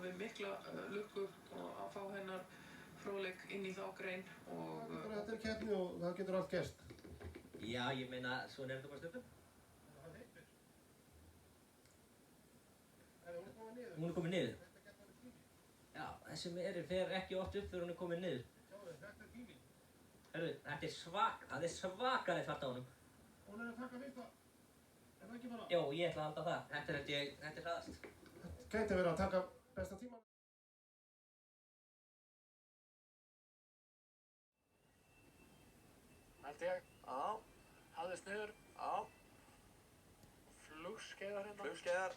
við mikla lukku og að fá hennar fróðleik inn í þá grein og... Þetta er keppni og það getur allt gerst. Já, ég meina, svona þetta bara stundum. Hún er komin niður. Já, þessi meiri fer ekki oft upp þegar hún er komin niður. Þetta er tíminn. Herru, það er svakalegt fart á honum. Hún er að taka við það. Er það ekki bara? Jó, ég ætla að halda það. Þetta er hraðast. Gæti verið að taka besta tíma. Held ég. Já. Hafðist niður. Já. Flugskeiðar hérna. Flugskeiðar.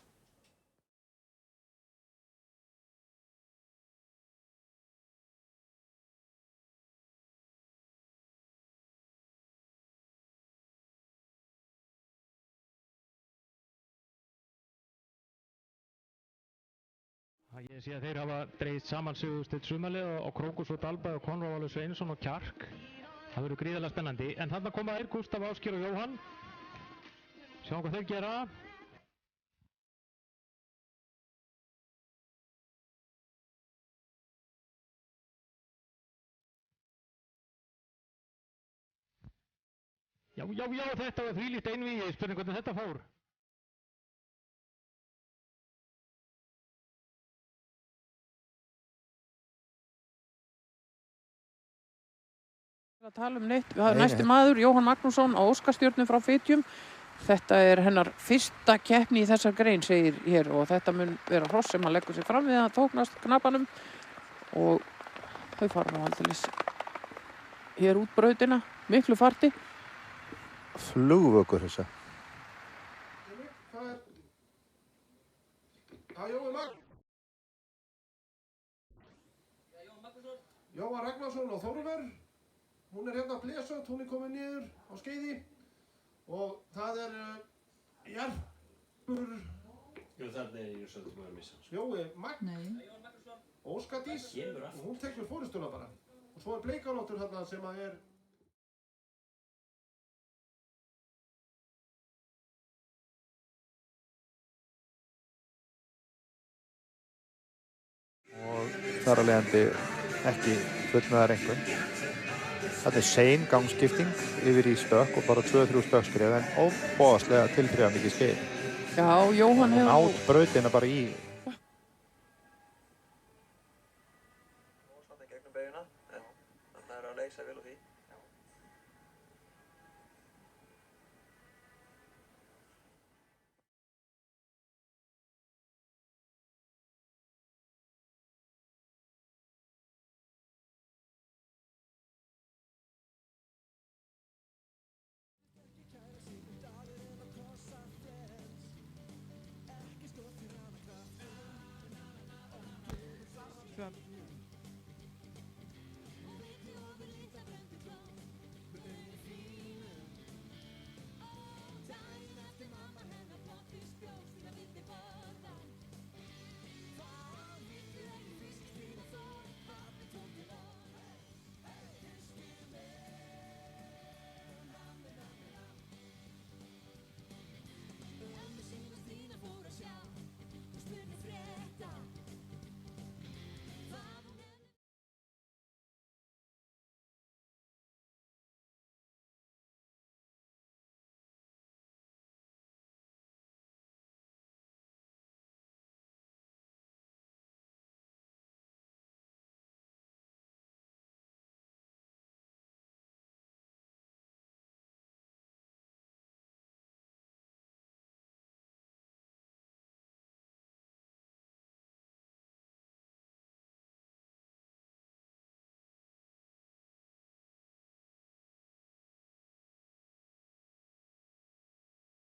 Ég sé að þeir hafa dregist saman Sigursteinn Sumarlið og Krókus og Dalbæ og Konráð Valur Sveinsson og Kjark. Það verður gríðarlega spennandi. En þarna koma þeir, Gústaf, Ásgeir og Jóhann. Sjáum hvað þeir gera. Já, þetta var þvílíkt einvígi. Spurning hvernig þetta fór. Að tala neitt, við hafum næsti maður, Jóhann Magnússon á Óskarstjörnu frá Fitjum. Þetta er hennar fyrsta keppni í þessar grein, segir hér, og þetta mun vera hross sem hann leggur sig fram við að tóknast knapanum og þau fara nú aldeilis hér út brautina, miklu farti. Flugvökur þessa. Það er Jóhann Ragnarsson og Þórver. Hún er hérna blesögt, hún er komin niður á skeiði og það er Jarpur... Jú, þarna er ég svolítið að missa hans. Jói Magn, Óskardís og hún tekur fórustuna bara. Og svo er Bleikanóttur þarna sem að er... Og þar að leiðandi ekki fullnaðar einhvern. Þetta er sein gangskipting yfir í stökk og bara 2-3 stökkskref en óbóðslega tilþrifamikið skeið. Já, Jóhann hefur... Hún átt brautina bara í... Svona gegnum beiguna, en það er að leysa vel úr því.